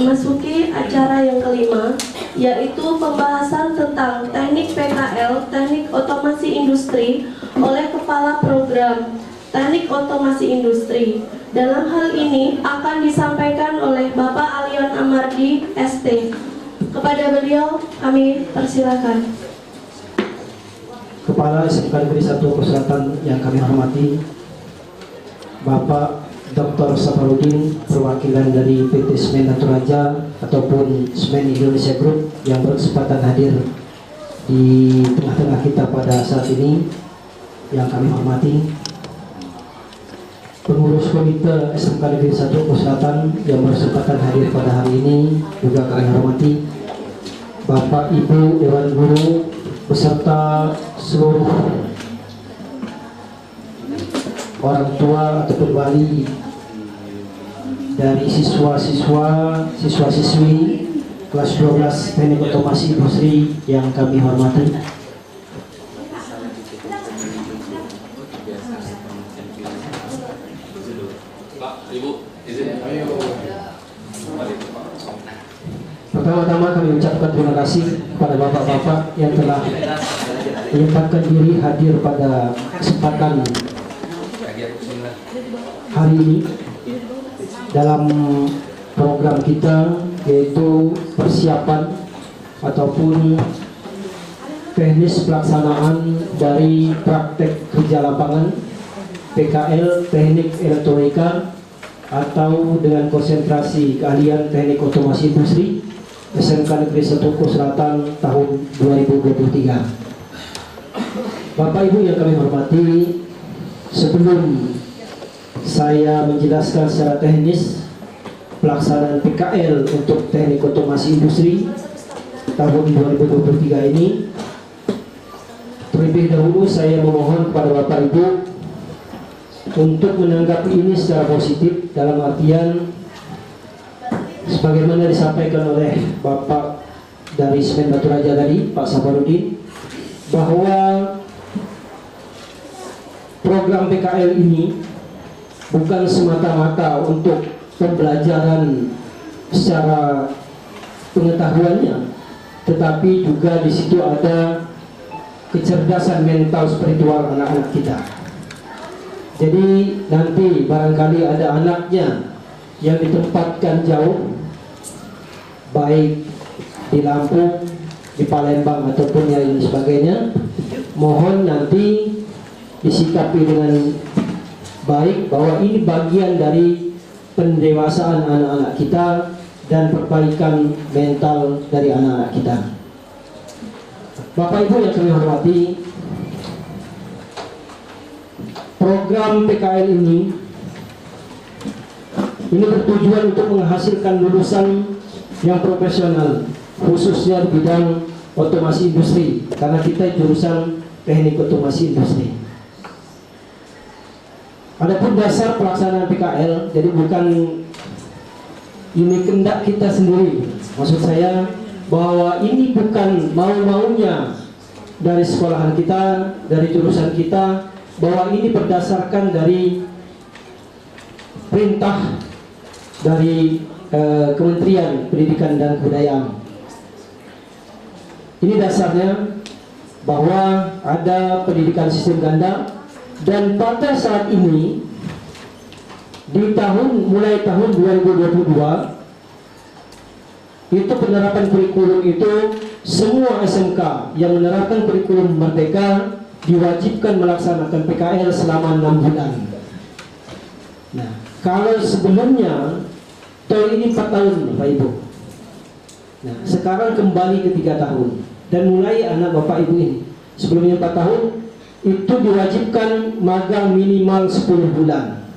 memasuki acara yang kelima, yaitu pembahasan tentang teknik PKL, teknik otomasi industri, oleh Kepala Program Teknik Otomasi Industri. Dalam hal ini akan disampaikan oleh Bapak Alion Amardi, ST. Kepada beliau kami persilakan. Kepala SMK Negeri 1 Selatan yang kami hormati, Bapak Dr. Safarudin, perwakilan dari PT Semen Naturaja ataupun Semen Indonesia Group yang berkesempatan hadir di tengah-tengah kita pada saat ini, yang kami hormati, pengurus komite SMK Negeri 1 Selatan yang berkesempatan hadir pada hari ini juga kami hormati, Bapak Ibu Dewan Guru beserta seluruh orang tua ataupun wali dari siswa-siswi kelas 12 Teknik Otomasi Industri yang kami hormati. Pertama-tama kami ucapkan terima kasih kepada bapak-bapak yang telah menyempatkan diri hadir pada kesempatan hari ini dalam program kita, yaitu persiapan ataupun teknis pelaksanaan dari praktek kerja lapangan PKL Teknik Elektronika atau dengan konsentrasi keahlian Teknik Otomasi Industri SMK Negeri 1 Selatan tahun 2023. Bapak Ibu yang kami hormati, sebelum saya menjelaskan secara teknis pelaksanaan PKL untuk Teknik Otomasi Industri tahun 2023 ini, terlebih dahulu saya memohon kepada Bapak Ibu untuk menanggapi ini secara positif, dalam artian sebagaimana disampaikan oleh Bapak dari Semen Naturaja tadi, Pak Safarudin, bahwa program PKL ini bukan semata-mata untuk pembelajaran secara pengetahuannya, tetapi juga di situ ada kecerdasan mental spiritual anak-anak kita. Jadi nanti barangkali ada anaknya yang ditempatkan jauh, baik di Lampung, di Palembang ataupun yang sebagainya, mohon nanti disikapi dengan baik bahwa ini bagian dari pendewasaan anak-anak kita dan perbaikan mental dari anak-anak kita. Bapak Ibu yang kami hormati, program PKL ini bertujuan untuk menghasilkan lulusan yang profesional, khususnya di bidang otomasi industri, karena kita jurusan Teknik Otomasi Industri. Adapun dasar pelaksanaan PKL, jadi bukan ini kehendak kita sendiri. Maksud saya bahwa ini bukan mau-maunya dari sekolahan kita, dari jurusan kita, bahwa ini berdasarkan dari perintah dari Kementerian Pendidikan dan Kebudayaan. Ini dasarnya bahwa ada pendidikan sistem ganda, dan pada saat ini di mulai tahun 2022 itu penerapan kurikulum itu semua SMK yang menerapkan kurikulum Merdeka diwajibkan melaksanakan PKL selama 6 bulan. Nah, kalau sebelumnya ini 4 tahun Bapak Ibu. Nah, sekarang kembali ke 3 tahun. Dan mulai anak Bapak Ibu ini sebelumnya 4 tahun itu diwajibkan magang minimal 10 bulan.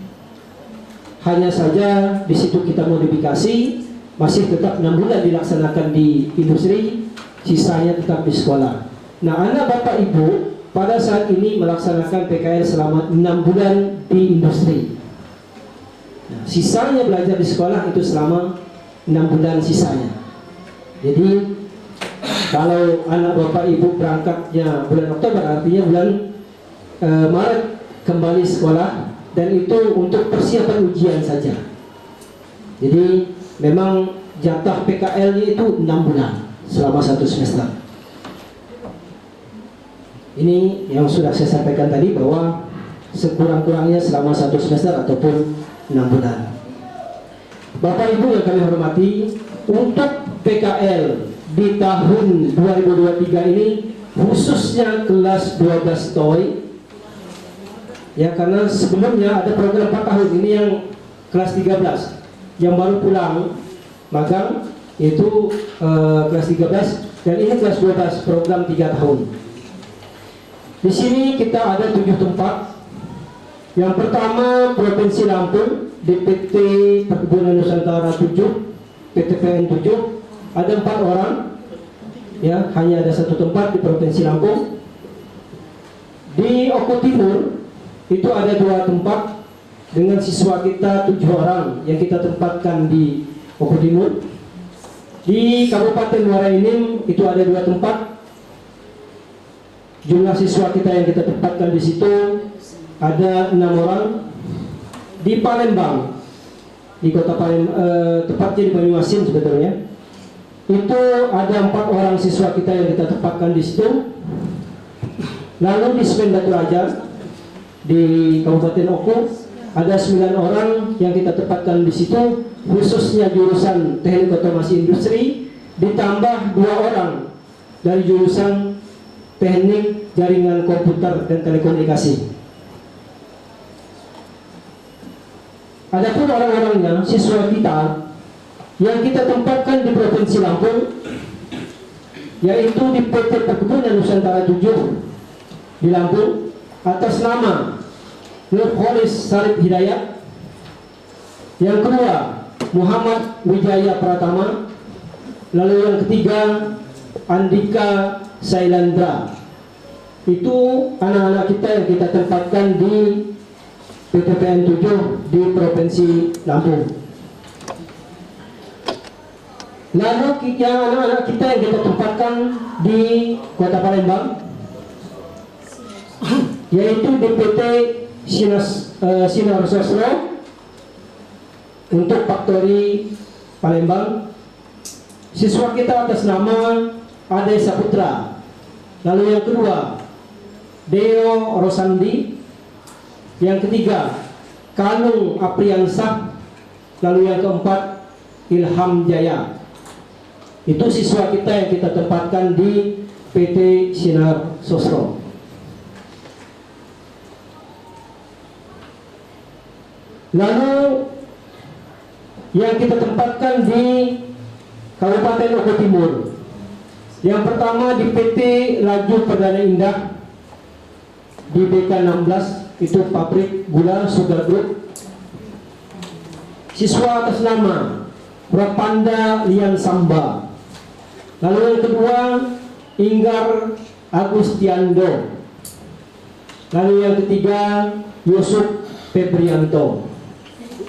Hanya saja di situ kita modifikasi, masih tetap 6 bulan dilaksanakan di industri, sisanya tetap di sekolah. Nah, anak Bapak Ibu pada saat ini melaksanakan PKL selama 6 bulan di industri. Nah, sisanya belajar di sekolah itu selama 6 bulan sisanya. Jadi kalau anak Bapak Ibu berangkatnya bulan Oktober, artinya bulan Maret kembali sekolah, dan itu untuk persiapan ujian saja. Jadi memang jatah PKL-nya itu 6 bulan selama 1 semester. Ini yang sudah saya sampaikan tadi bahwa sekurang-kurangnya selama 1 semester ataupun 6 bulan. Bapak Ibu yang kami hormati, untuk PKL di tahun 2023 ini khususnya kelas 12 TOI, ya, karena sebelumnya ada program 4 tahun, ini yang kelas 13 yang baru pulang magang, itu kelas 13, dan ini kelas 12 program 3 tahun. Di sini kita ada 7 tempat. Yang pertama Provinsi Lampung, DPT Perkebunan Nusantara 7, PTPN 7, ada 4 orang, ya, hanya ada 1 tempat di Provinsi Lampung. Di Oku Timur itu ada 2 tempat dengan siswa kita 7 orang yang kita tempatkan di Oku Timur. Di Kabupaten Muara Enim itu ada 2 tempat. Jumlah siswa kita yang kita tempatkan di situ ada 6 orang. Di Palembang, di kota Palembang, tepatnya di Banyuasin sebetulnya, itu ada 4 orang siswa kita yang kita tempatkan di situ. Lalu di Semen Batu Raja di Kabupaten Oku ada 9 orang yang kita tempatkan di situ, khususnya jurusan Teknik Otomasi Industri, ditambah 2 orang dari jurusan Teknik Jaringan Komputer dan Telekomunikasi. Adapun orang-orangnya, siswa kita yang kita tempatkan di Provinsi Lampung, yaitu di PT Perkebunan Nusantara 7 di Lampung, atas nama Nurholis Sarip Hidayat. Yang kedua Muhammad Wijaya Pratama. Lalu yang ketiga Andika Sailandra. Itu anak-anak kita yang kita tempatkan di PTPN 7 di Provinsi Lampung. Lalu yang anak-anak kita yang kita tempatkan di Kota Palembang, yaitu DPT Sinar Sosro untuk Faktori Palembang. Siswa kita atas nama Ade Saputra. Lalu yang kedua Deo Rosandi. Yang ketiga Kanung Apriansah. Lalu yang keempat Ilham Jaya. Itu siswa kita yang kita tempatkan di PT Sinar Sosro. Lalu yang kita tempatkan di Kabupaten Oku Timur, yang pertama di PT Laju Perdana Indah di BK16, itu pabrik gula Sugar Group. Siswa atas nama Rapanda Lian Samba. Lalu yang kedua Inggar Agustiando. Lalu yang ketiga Yusuf Febrianto.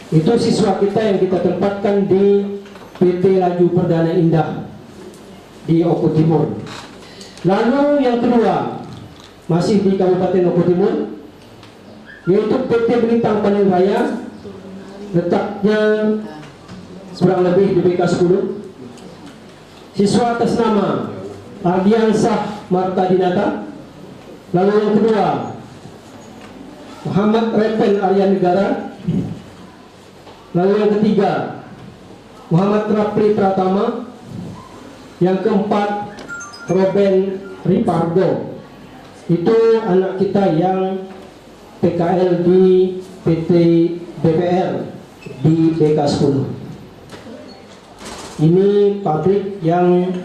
Itu siswa kita yang kita tempatkan di PT Laju Perdana Indah di Oku Timur. Lalu yang kedua masih di Kabupaten Oku Timur, yaitu PT Belitang Panen Raya, letaknya kurang lebih di BK10. Siswa atas nama Ardiansah Marta Dinata. Lalu yang kedua Muhammad Repen Arya Negara. Lalu yang ketiga Muhammad Rapli Pratama. Yang keempat Robin Ripardo. Itu anak kita yang PKL di PT BPR di BK10. Ini pabrik yang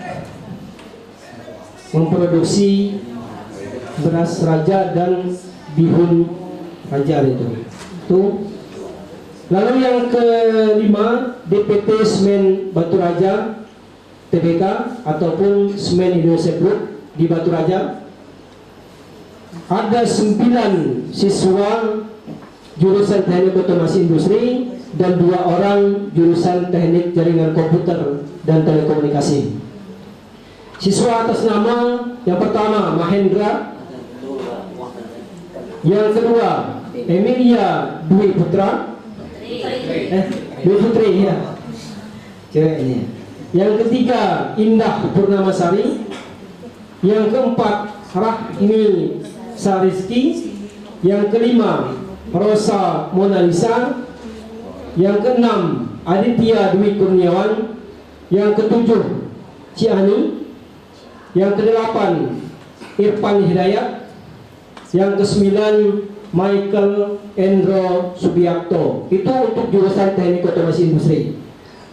memproduksi beras raja dan bihun raja itu. Lalu yang kelima DPT Semen Batu Raja TBK ataupun Semen Indonesia Group di Batu Raja. Ada 9 siswa jurusan Teknik Otomasi Industri dan 2 orang jurusan Teknik Jaringan Komputer dan Telekomunikasi. Siswa atas nama yang pertama Mahendra, yang kedua Emilia Dwi Putra, Dwi Putri ya. cewek ini. Yang ketiga Indah Purnamasari. Yang keempat Rahmi Sarizki. Yang kelima Rosa Mona Lisa. Yang keenam Aditya Dwi Kurniawan. Yang ketujuh Ciani. Yang kedelapan Irfan Hidayat. Yang kesembilan Michael Endro Subiakto. Itu untuk jurusan Teknik Otomasi Industri.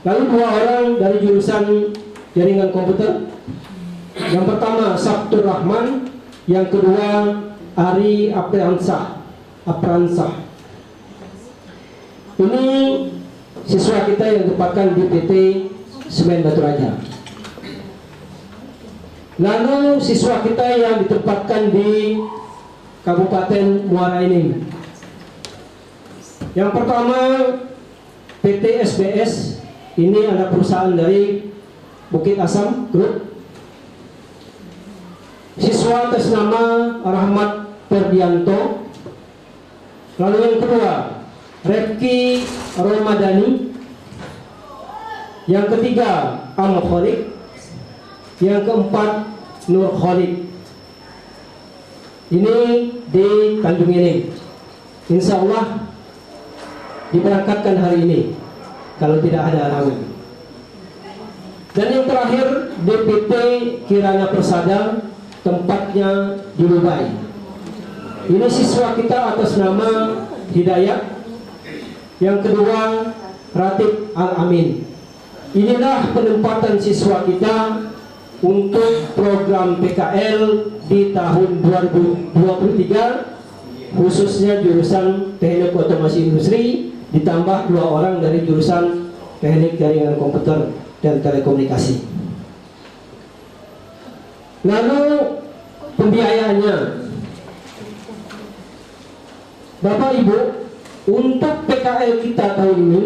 Lalu 2 orang dari jurusan Jaringan Komputer. Yang pertama Sabtur Rahman. Yang kedua Ari Apransah. Ini siswa kita yang ditempatkan di PT Semen Batu Raja. Lalu siswa kita yang ditempatkan di Kabupaten Muara Enim. Yang pertama PT SBS, ini anak perusahaan dari Bukit Asam Group. Siswa atas nama Rahmat Ferdianto. Lalu yang kedua Refki Romadani. Yang ketiga Am Kholik. Yang keempat Nur Kholik. Ini di Tanjung Enim. Insya Allah diberangkatkan hari ini kalau tidak ada halangan. Dan yang terakhir DPT Kirana Persada, tempatnya di Dubai. Ini siswa kita atas nama Hidayat. Yang kedua Ratib Al-Amin. Inilah penempatan siswa kita untuk program PKL di tahun 2023, khususnya jurusan Teknik Otomasi Industri, ditambah 2 orang dari jurusan Teknik Jaringan Komputer dan Telekomunikasi. Lalu pembiayaannya, Bapak Ibu, untuk PKL kita tahun ini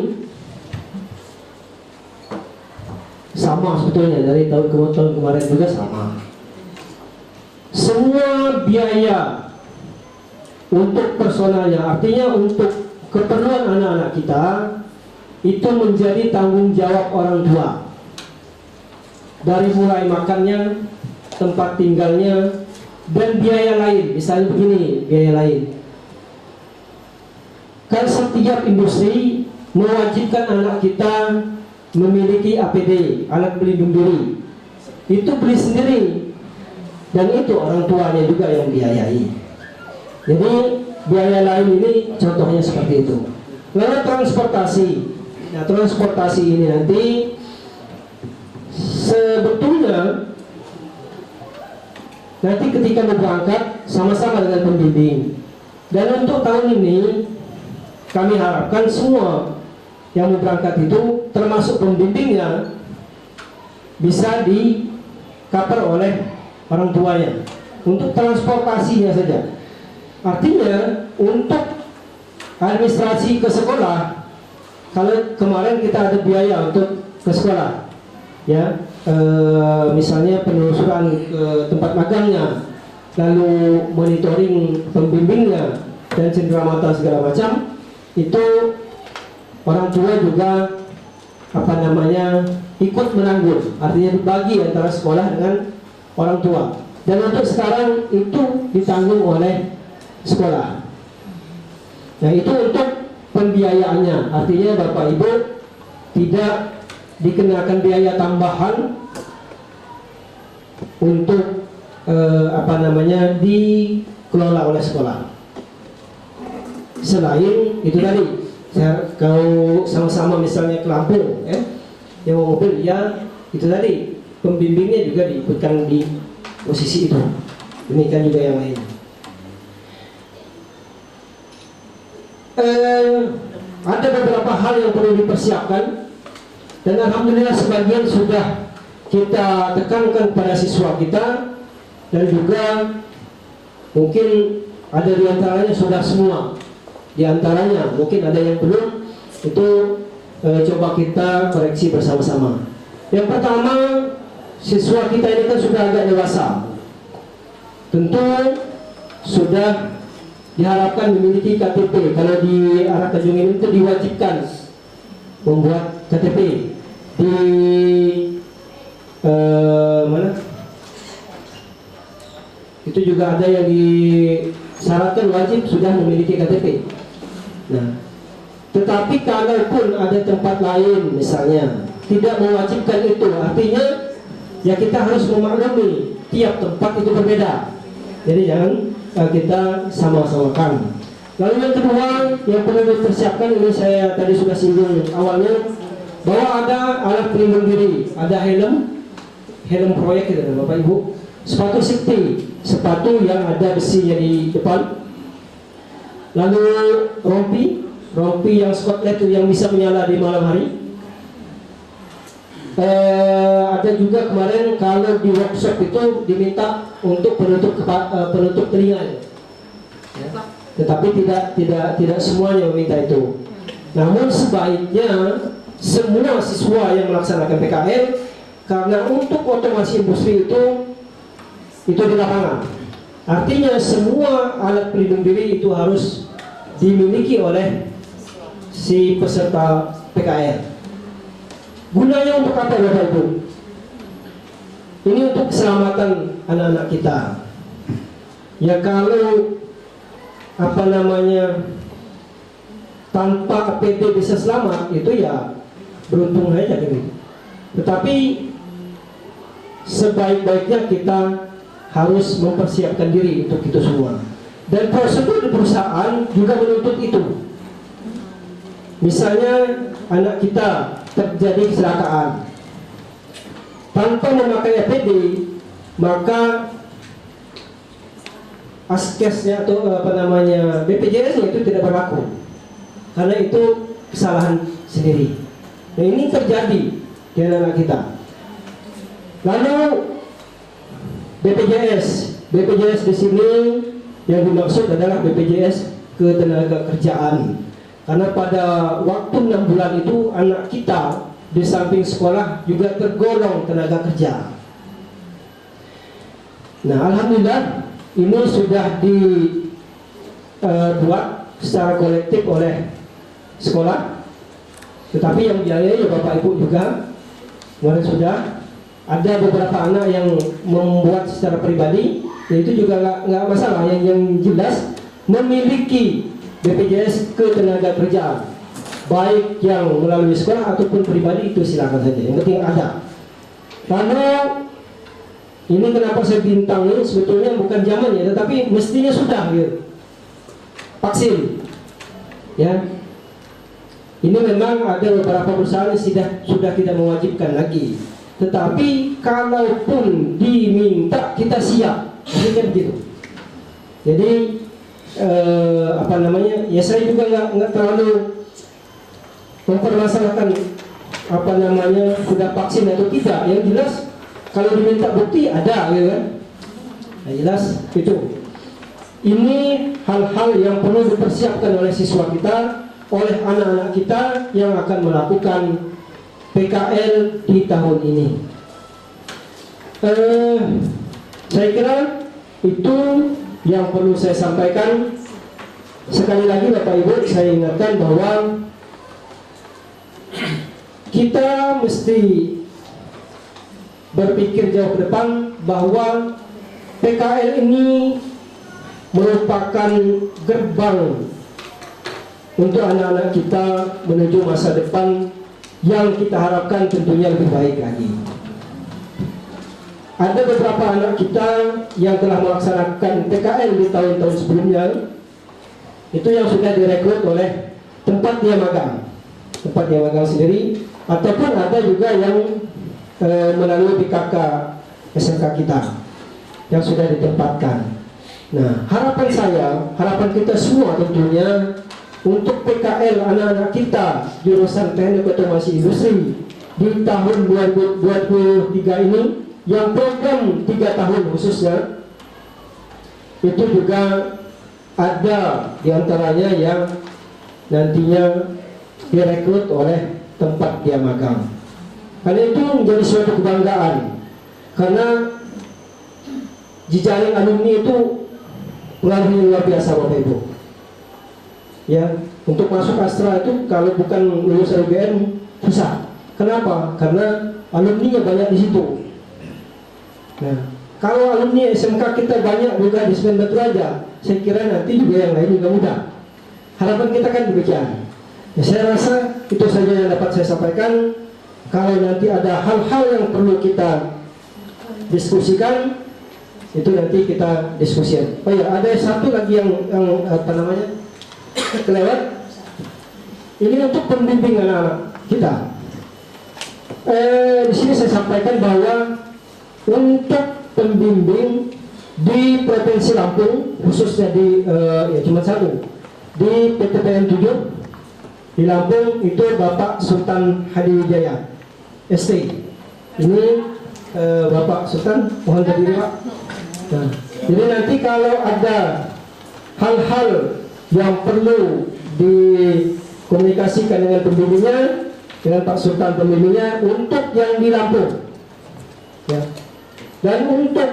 sama sebetulnya dari tahun kemarin juga sama. Semua biaya untuk personalnya, artinya untuk keperluan anak-anak kita, itu menjadi tanggung jawab orang tua. Dari mulai makannya, tempat tinggalnya, dan biaya lain. Misalnya begini, biaya lain. Kan setiap industri mewajibkan anak kita memiliki APD, alat pelindung diri. Itu beli sendiri, dan itu orang tuanya juga yang biayai. Jadi biaya lain ini contohnya seperti itu. Lalu transportasi. Nah, transportasi ini nanti sebetulnya nanti ketika mau berangkat sama-sama dengan pembimbing. Dan untuk tahun ini kami harapkan semua yang mau berangkat itu termasuk pembimbingnya bisa di cover oleh orang tuanya untuk transportasinya saja. Artinya untuk administrasi ke sekolah, kalau kemarin kita ada biaya untuk ke sekolah, ya, misalnya penelusuran ke tempat magangnya, lalu monitoring pembimbingnya dan cenderamata segala macam, itu orang tua juga ikut menanggung, artinya dibagi antara sekolah dengan orang tua. Dan untuk sekarang itu ditanggung oleh sekolah. Nah, itu untuk pembiayaannya, artinya Bapak Ibu tidak dikenakan biaya tambahan untuk dikelola oleh sekolah. Selain itu tadi, kalau sama-sama misalnya ke Lampung, yang mau mobil, ya itu tadi pembimbingnya juga diikutkan di posisi itu. Demikian juga yang lain. Ada beberapa hal yang perlu dipersiapkan, dan alhamdulillah sebagian sudah kita tekankan pada siswa kita, dan juga mungkin ada di antaranya sudah semua, di antaranya mungkin ada yang belum, itu coba kita koreksi bersama-sama. Yang pertama, siswa kita ini kan sudah agak dewasa, tentu sudah diharapkan memiliki KTP. Kalau di arah Tanjung Enim itu diwajibkan membuat KTP. di mana? Itu juga ada yang disyaratkan wajib sudah memiliki KTP. Nah, tetapi kalaupun ada tempat lain misalnya tidak mewajibkan itu, artinya ya kita harus memaklumi tiap tempat itu berbeda. Jadi jangan kita sama-samakan. Lalu yang kedua yang perlu dipersiapkan, ini saya tadi sudah singgung awalnya, bahwa ada alat pelindung diri, ada helm proyek gitu Bapak Ibu, sepatu safety, sepatu yang ada besinya di depan, lalu rompi yang spotlight itu yang bisa menyala di malam hari. Ada juga kemarin kalau di workshop itu diminta untuk penutup telinga, ya. Tetapi tidak semuanya meminta itu. Namun sebaiknya semua siswa yang melaksanakan PKL, karena untuk otomasi industri itu di lapangan. Artinya semua alat pelindung diri itu harus dimiliki oleh si peserta PKL. Gunanya untuk apa Bapak Ibu? Ini untuk keselamatan anak-anak kita. Ya kalau tanpa APD bisa selamat, itu ya beruntung aja gitu. Tetapi sebaik-baiknya kita harus mempersiapkan diri untuk itu semua. Dan prosedur di perusahaan juga menuntut itu. Misalnya anak kita terjadi kecelakaan tanpa memakai APD, maka askesnya atau BPJS-nya itu tidak berlaku, karena itu kesalahan sendiri. Nah, ini terjadi di anak kita. Lalu BPJS di sini yang dimaksud adalah BPJS ketenagakerjaan. Karena pada waktu 6 bulan itu anak kita di samping sekolah juga tergolong tenaga kerja. Nah, alhamdulillah ini sudah dibuat secara kolektif oleh sekolah. Tetapi yang biayanya ya Bapak Ibu juga. Kemarin sudah ada beberapa anak yang membuat secara pribadi, itu juga nggak masalah. Yang jelas memiliki BPJS ketenagakerjaan, baik yang melalui sekolah ataupun pribadi, itu silakan saja. Yang penting ada. Karena ini kenapa saya bintang ini sebetulnya bukan zamannya, tetapi mestinya sudah gitu. Vaksin, ya. Ini memang ada beberapa perusahaan yang sudah tidak mewajibkan lagi. Tetapi kalaupun diminta kita siap, ini kan gitu. Jadi ya saya juga nggak terlalu mempermasalahkan sudah vaksin atau tidak. Yang jelas kalau diminta bukti ada, gitu kan. Nah, jelas itu. Ini hal-hal yang perlu dipersiapkan oleh siswa kita, oleh anak-anak kita yang akan melakukan PKL di tahun ini. Saya kira itu yang perlu saya sampaikan. Sekali lagi Bapak Ibu, saya ingatkan bahwa kita mesti berpikir jauh ke depan, bahwa PKL ini merupakan gerbang untuk anak-anak kita menuju masa depan yang kita harapkan tentunya lebih baik lagi. Ada beberapa anak kita yang telah melaksanakan PKL di tahun-tahun sebelumnya, itu yang sudah direkrut oleh tempat dia magang sendiri, ataupun ada juga yang melalui PKK SMK kita yang sudah ditempatkan. Nah, harapan kita semua tentunya untuk PKL anak-anak kita jurusan Teknik Otomasi Industri di tahun 2023 ini, yang program 3 tahun khususnya, itu juga ada diantaranya yang nantinya direkrut oleh tempat dia magang. Karena itu menjadi suatu kebanggaan, karena jejaring alumni itu pengaruhnya luar biasa Bapak Ibu. Ya, untuk masuk Astra itu kalau bukan lulusan UGM susah. Kenapa? Karena alumni banyak di situ. Nah, kalau alumni SMK kita banyak juga di Semen Batu Raja, saya kira nanti juga yang lain juga mudah. Harapan kita kan demikian. Ya, saya rasa itu saja yang dapat saya sampaikan. Kalau nanti ada hal-hal yang perlu kita diskusikan, itu nanti kita diskusikan. Oh ya, ada satu lagi yang apa namanya kelewat. Ini untuk pembimbing anak-anak kita. Di sini saya sampaikan bahwa untuk pembimbing di Provinsi Lampung, khususnya di ya cuma satu, di PTPN 7 di Lampung itu Bapak Sultan Hadiwijaya ST. Ini Bapak Sultan, mohon berdiri Pak. Nah, jadi nanti kalau ada hal-hal yang perlu dikomunikasikan dengan pembimbingnya, dengan Pak Sultan pembimbingnya untuk yang di Lampung, ya. Dan untuk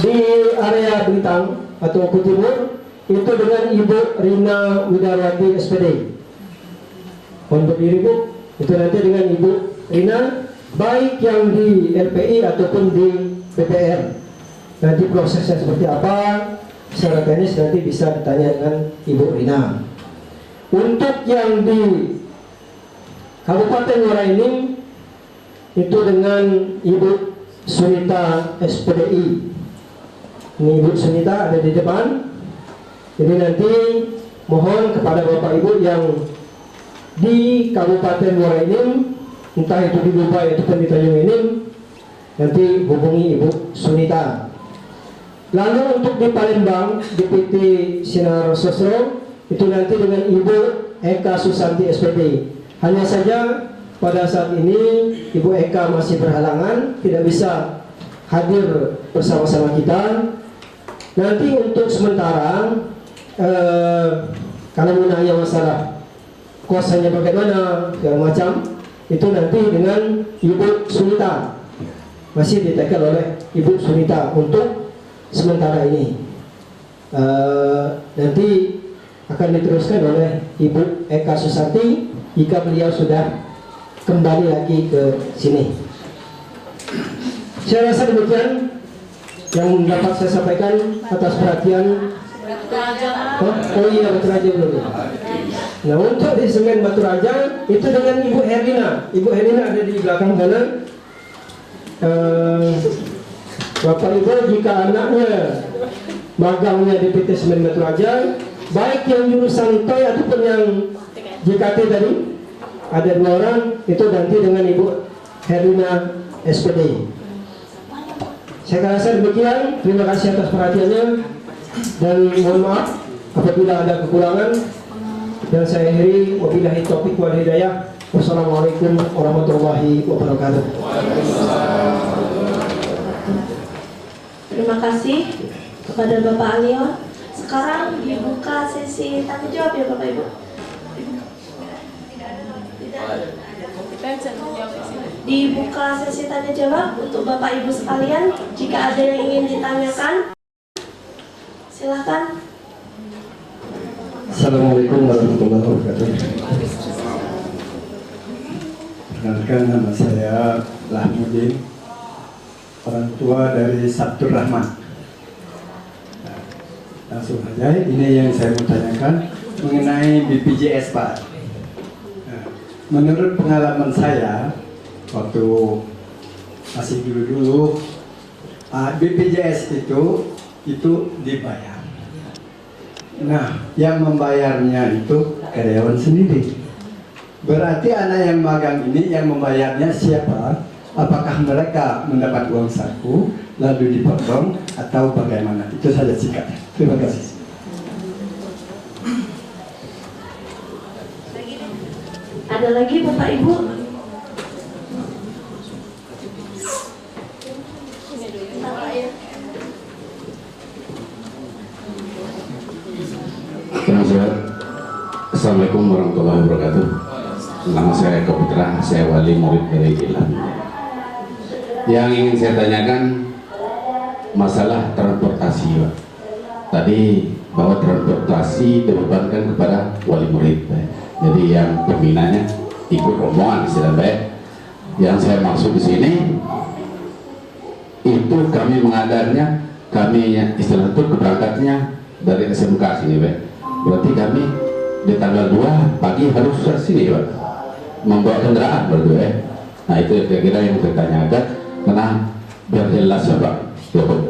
di area Bintang atau Oku Timur itu dengan Ibu Rina Widarwati SPD. Mohon berdiri Bu. Itu nanti dengan Ibu Rina, baik yang di LPI ataupun di PPR. Nanti prosesnya seperti apa secara teknis nanti bisa ditanya dengan Ibu Rina. Untuk yang di Kabupaten Muara Enim itu dengan Ibu Sunita SPDI. Ini Ibu Sunita ada di depan. Jadi nanti mohon kepada Bapak Ibu yang di Kabupaten Muara Enim, entah itu di Dubai ataupun di Tanjung Enim, nanti hubungi Ibu Sunita. Lalu untuk di Palembang di PT Sinar Sosro itu nanti dengan Ibu Eka Susanti SPD. Hanya saja pada saat ini Ibu Eka masih berhalangan, tidak bisa hadir bersama-sama kita. Nanti untuk sementara kalau menanya masalah kuasanya bagaimana segala macam, itu nanti dengan Ibu Sunita, masih ditekel oleh Ibu Sunita untuk sementara ini. Nanti akan diteruskan oleh Ibu Eka Susanti jika beliau sudah kembali lagi ke sini. Saya rasa demikian yang dapat saya sampaikan atas perhatian. Oh iya, Batu Raja belum. Nah, untuk di Semen Batu Raja itu dengan Ibu Herlina. Ibu Herlina ada di belakang sana. Bapak Ibu, jika anaknya magangnya di PT Semen Batu Raja, baik yang jurusan TOY ataupun yang JKT tadi, ada 2 orang, itu nanti dengan Ibu Herlina SPD. Saya rasa demikian. Terima kasih atas perhatiannya dan mohon maaf apabila ada kekurangan, dan saya akhiri wabillahi taufiq wal hidayah. Wassalamualaikum warahmatullahi wabarakatuh. Terima kasih kepada Bapak Alio. Sekarang dibuka sesi tanya jawab ya Bapak Ibu. Dibuka sesi tanya jawab untuk Bapak Ibu sekalian. Jika ada yang ingin ditanyakan, silakan. Assalamualaikum warahmatullahi wabarakatuh. Perkenalkan, nama saya Lahmudin, orang tua dari Sabtur Rahman. Nah, langsung saja, ini yang saya mau tanyakan mengenai BPJS Pak. Nah, menurut pengalaman saya waktu masih dulu BPJS itu dibayar. Nah, yang membayarnya itu karyawan sendiri. Berarti anak yang magang ini yang membayarnya siapa? Apakah mereka mendapat uang saku lalu dipotong atau bagaimana? Itu saja singkatnya. Terima kasih. Ada lagi Bapak Ibu? Assalamualaikum warahmatullahi wabarakatuh. Nama saya Eko Putra, saya wali murid dari Ilan. Yang ingin saya tanyakan masalah transportasi, Pak. Tadi bahwa transportasi dibebankan kepada wali murid, Pak. Jadi yang pembinanya ikut rombongan istilah baik. Yang saya maksud di sini itu kami mengadarnya, kami istilah itu keberangkatnya dari SMK sini Pak. Berarti kami di tanggal 2 pagi harus ke sini Pak, membawa kendaraan berdua ya. Nah itu kira-kira yang saya tanyakan, karena biar jelas ya Pak. Ya Pak,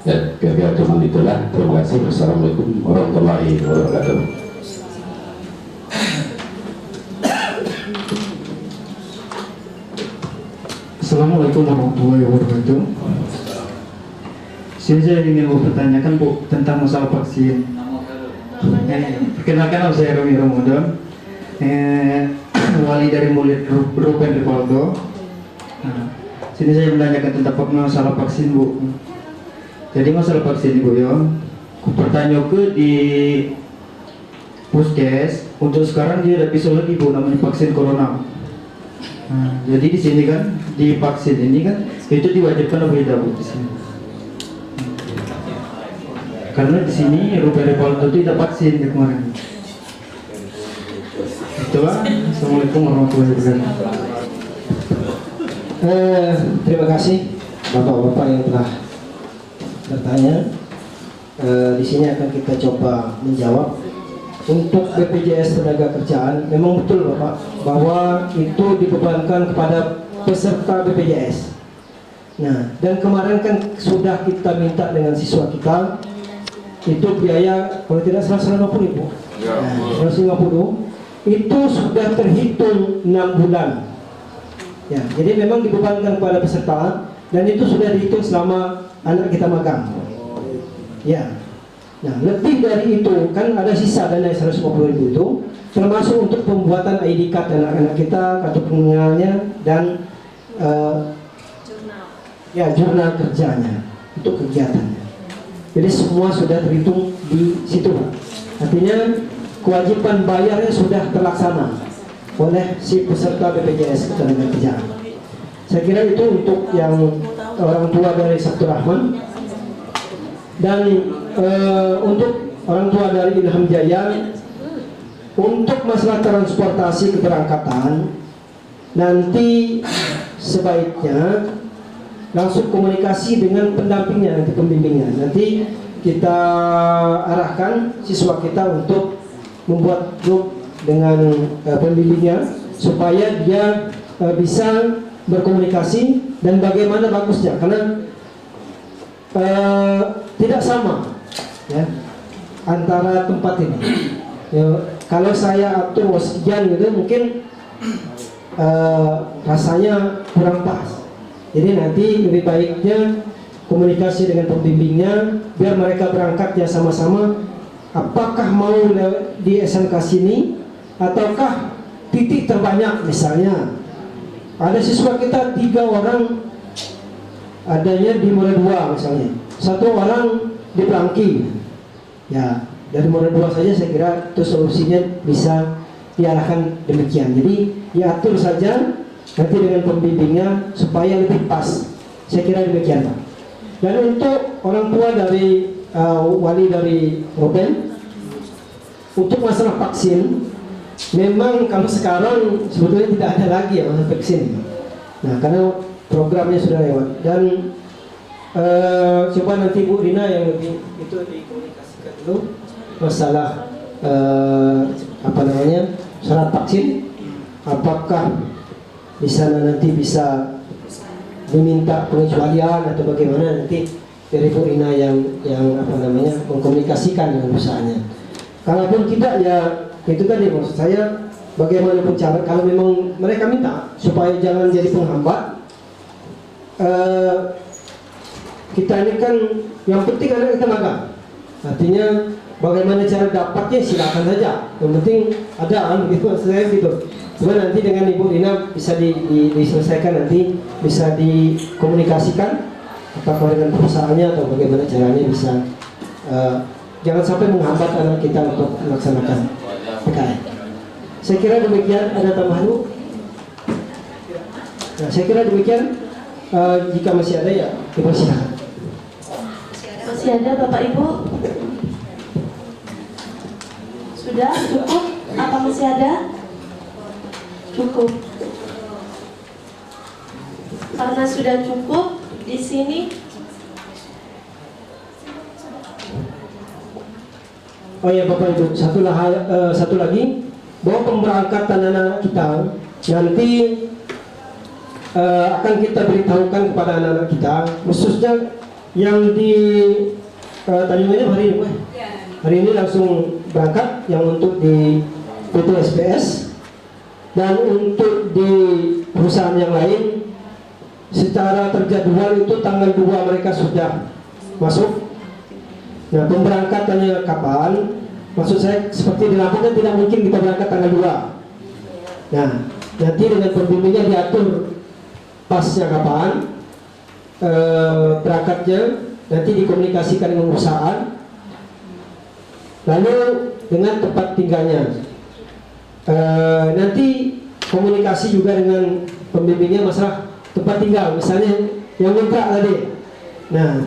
ya, kira-kira cuma itulah. Terima kasih. Wassalamualaikum warahmatullahi wabarakatuh. Assalamualaikum warahmatullahi wabarakatuh. Saya ingin mempertanyakan Bu tentang masalah vaksin. Perkenalkan nama saya Romi Ramadan, wali dari Murid Ruben Rivaldo. Sini saya menanyakan tentang masalah vaksin Bu. Jadi masalah vaksin Bu ya, aku bertanya ke di Puskes. Untuk sekarang dia ada pisau lagi Bu, namanya vaksin corona. Jadi di sini kan di vaksin ini kan itu diwajibkan beda Bu di sini. Karena di sini Ruben Rivaldo itu tidak vaksin ya kemarin. Itulah. Assalamualaikum warahmatullahi wabarakatuh. Terima kasih Bapak-bapak yang telah bertanya. Di sini akan kita coba menjawab. Untuk BPJS Tenagakerjaan, memang betul Bapak bahwa itu dibebankan kepada peserta BPJS. Nah, dan kemarin kan sudah kita minta dengan siswa kita itu biaya kalau tidak salah 150 Ibu. Nah, 150 itu sudah terhitung 6 bulan. Ya, jadi memang dibebankan kepada peserta dan itu sudah dihitung selama anak kita magang. Ya. Nah, lebih dari itu kan ada sisa dana 150.000 itu termasuk untuk pembuatan ID card anak-anak kita, kartu pengenalnya dan jurnal kerjanya untuk kegiatannya. Jadi semua sudah terhitung di situ. Artinya kewajiban bayarnya sudah terlaksana oleh si peserta BPJS Ketenagakerjaan. Saya kira itu untuk yang orang tua dari Sabtu Rahman. Dan untuk orang tua dari Ilham Jaya, untuk masalah transportasi keberangkatan nanti sebaiknya langsung komunikasi dengan pendampingnya, nanti pembimbingnya. Nanti kita arahkan siswa kita untuk membuat grup dengan pembimbingnya supaya dia bisa berkomunikasi dan bagaimana bagusnya, karena tidak sama ya antara tempat ini. Ya, kalau saya atur sekian gitu mungkin rasanya kurang pas. Jadi nanti lebih baiknya komunikasi dengan pembimbingnya biar mereka berangkatnya sama-sama. Apakah mau di SMK sini ataukah titik terbanyak, misalnya ada siswa kita 3 orang adanya di Murid 2 misalnya, 1 orang di Pelangki. Ya, dari Murid 2 saja saya kira itu solusinya bisa diarahkan demikian. Jadi diatur saja nanti dengan pembimbingnya supaya lebih pas. Saya kira demikian Pak. Dan untuk orang tua dari wali dari Ruben, untuk masalah vaksin, memang kalau sekarang sebetulnya tidak ada lagi ya masalah vaksin. Nah, karena programnya sudah lewat. Dan coba nanti Bu Rina yang lebih itu dikomunikasikan dulu masalah syarat vaksin. Apakah di sana nanti bisa meminta pengecualian atau bagaimana, nanti dari Bu Rina yang mengkomunikasikan dengan usahanya. Kalaupun tidak ya itu tadi maksud saya, bagaimanapun cara kalau memang mereka minta supaya jangan jadi penghambat. Kita ini kan yang penting anak kita magang. Artinya bagaimana cara dapatnya silakan saja. Yang penting ada gitu saya gitu. Cuma nanti dengan Ibu Rina bisa diselesaikan, nanti bisa dikomunikasikan apakah dengan perusahaannya atau bagaimana caranya bisa jangan sampai menghambat anak kita untuk melaksanakan PKL. Saya kira demikian. Ada tambahan Bu? Nah, saya kira demikian. Jika masih ada ya dipersilakan. Masih ada Bapak Ibu? Sudah cukup? Apa masih ada? Cukup. Karena sudah cukup, di sini Oh ya Bapak Ibu, satu lagi bahwa pemberangkatan anak-anak kita nanti akan kita beritahukan kepada anak-anak kita, khususnya yang di Tanjung hari ini, hari ini langsung berangkat yang untuk di PT SPS, dan untuk di perusahaan yang lain secara terjadwal itu tanggal 2 mereka sudah masuk. Nah, pemberangkatannya kapan? Maksud saya seperti di Lampung kan tidak mungkin kita berangkat tanggal 2. Nah, nanti dengan pembimbingnya diatur pasnya kapan, berangkatnya nanti dikomunikasikan dengan perusahaan, lalu dengan tempat tinggalnya. Nanti komunikasi juga dengan pembimbingnya masalah tempat tinggal, misalnya yang kontrak tadi. Nah,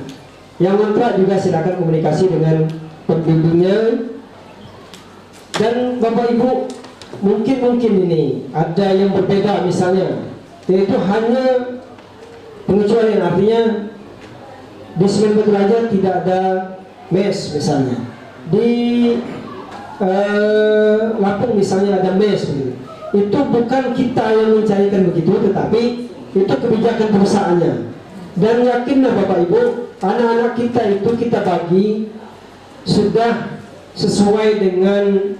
yang kontrak juga silakan komunikasi dengan pembimbingnya. Dan Bapak Ibu, mungkin ini ada yang berbeda misalnya, yaitu hanya pengecualian, artinya di Semen Batu Raja tidak ada mes misalnya, di Lampung misalnya ada mes gitu. Itu bukan kita yang mencarikan begitu, tetapi itu kebijakan perusahaannya. Dan yakinlah Bapak Ibu, anak-anak kita itu kita bagi sudah sesuai dengan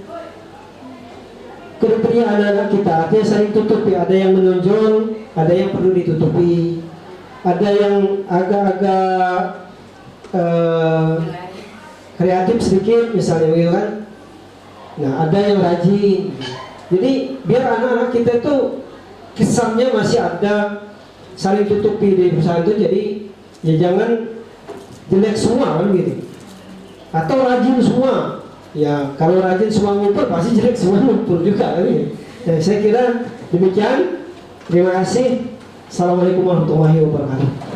kriteria anak-anak kita, artinya saling tutupi. Ada yang menonjol, ada yang perlu ditutupi, ada yang agak-agak kreatif sedikit misalnya gitu kan. Nah, ada yang rajin. Jadi biar anak-anak kita itu kesannya masih ada saling tutupi di perusahaan itu, jadi ya jangan jelek semua kan gitu, atau rajin semua. Ya kalau rajin semua ngumpul pasti jelek semua ngumpul juga kan gitu. Ya, saya kira demikian. Terima kasih. Assalamualaikum warahmatullahi wabarakatuh.